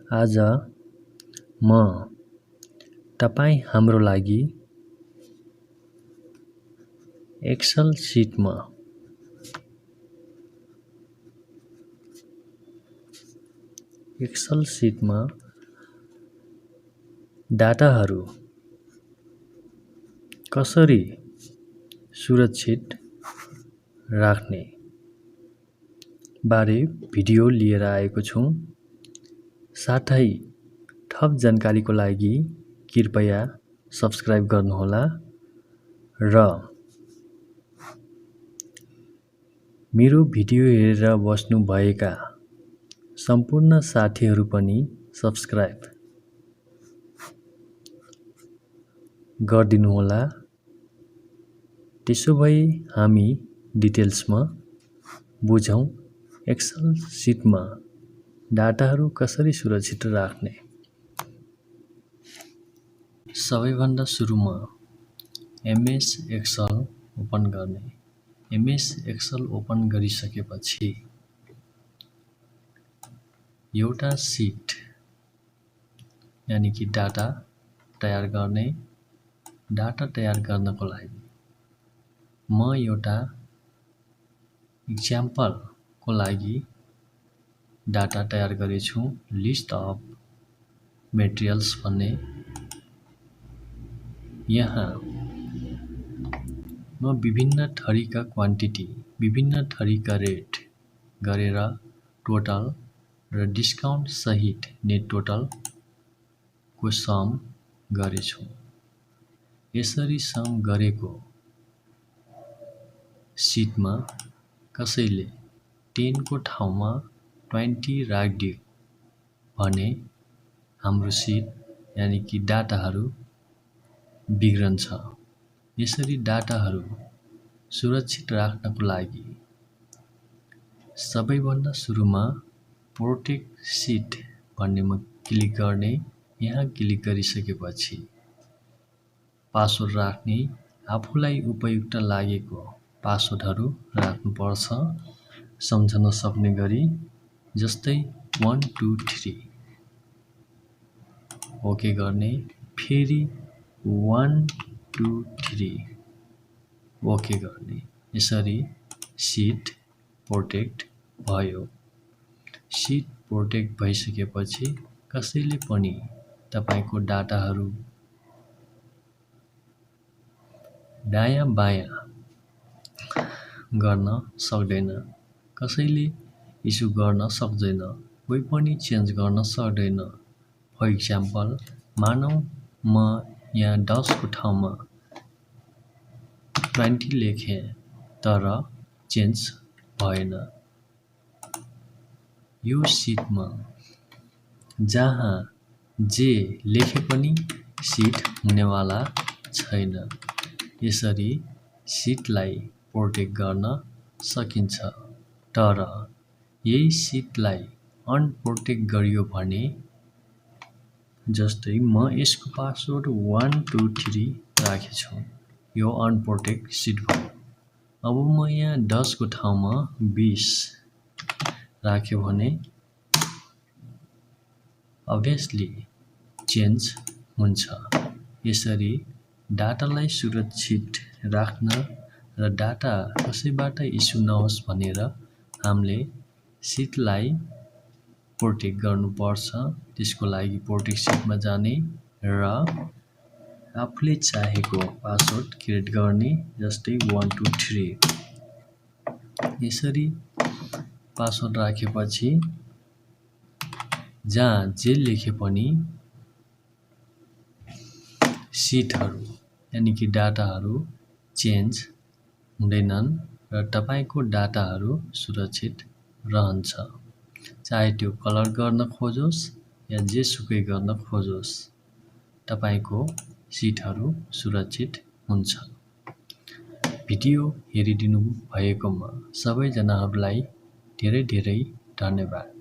आज म तपाईँ हाम्रो लागि एक्सेल सिटमा डाटाहरू कसरी सुरक्षित राख्ने बारे भिडियो लिएर आएको छु। साथै थप जानकारीको लागि कृपया सब्स्क्राइब गर्नुहोला र मेरो भिडियो हेरेर बस्नु भएका सम्पूर्ण साथीहरू पनि सब्स्क्राइब गरिदिनुहोला। त्यसो भए हामी डिटेल्समा बुझौँ एक्सेल सिटमा डाटाहरू कसरी सुरक्षित राख्ने। सबैभन्दा सुरुमा एमएस एक्सेल ओपन गर्ने। एमएस एक्सेल ओपन गरिसकेपछि एउटा सिट यानि कि डाटा तयार गर्ने। डाटा तयार गर्नको लागि म एउटा इक्जाम्पलको लागि डाटा तयार गरेछु। लिस्ट अफ मेटेरियल्स भन्ने। यहाँ म विभिन्न थरीका क्वान्टिटी, विभिन्न थरीका रेट गरेर टोटल र डिस्काउन्ट सहित नेट टोटलको सम गरेछु। यसरी सम गरेको सिटमा कसैले 10 को ठाउँमा 20 राखिदियो भने हाम्रो सिट यानि कि डाटाहरू बिग्रन्छ। यसरी डाटाहरू सुरक्षित राख्नको लागि सबैभन्दा सुरुमा प्रोटेक्ट शीट भन्नेमा क्लिक गर्ने। यहाँ क्लिक गरिसकेपछि पासवर्ड राख्ने। आफूलाई उपयुक्त लागेको पासवर्डहरू राख्नुपर्छ सम्झन सक्ने गरी। जस्तै 1 2 3 ओके गर्ने। फेरि 1 2 3 ओके गर्ने। यसरी शीट प्रोटेक्ट भयो। शीट प्रोटेक्ट भइसकेपछि कसैले पनि तपाईको डाटाहरू दायाँ बायाँ गर्न सक्दैन। कसैले इस्यु गर्न सक्दैन। कोही पनि चेन्ज गर्न सक्दैन। फर इक्जाम्पल मानौ म यहाँ 10 को ठाउँमा 20 लेखेँ तर चेन्ज भएन। यो सिटमा जहाँ जे लेखे पनि सिट हुनेवाला छैन। यसरी सिटलाई प्रोटेक्ट गर्न सकिन्छ। तर यही सिटलाई अनप्रोटेक्ट गरियो भने, जस्तै म यसको पासवर्ड 1 2 3 राखेछु, यो अनप्रोटेक्ट सिट भयो। अब म यहाँ 10 को ठाउँमा 20 राख्यो भने अभियसली चेन्ज हुन्छ। यसरी डाटालाई सुरक्षित राख्न र डाटा कसैबाट इस्यु नहोस् भनेर हामीले सिटलाई प्रोटेक्ट गर्नुपर्छ। त्यसको लागि प्रोटेक्ट सिटमा जाने र आफूले चाहेको पासवर्ड क्रिएट गर्ने। जस्तै 1 2 3 यसरी पासवर्ड राखेपछि जहाँ जे लेखे पनि सिटहरू यानि कि डाटाहरू चेन्ज हुँदैनन् र तपाईको डाटाहरू सुरक्षित रहन्छ। चाहे त्यो कलर गर्न खोजोस् या जेसुकै गर्न खोजोस्, तपाईको सिटहरू सुरक्षित हुन्छ। भिडियो हेरिदिनु भएकोमा सबैजनाहरूलाई धेरै धेरै धन्यवाद।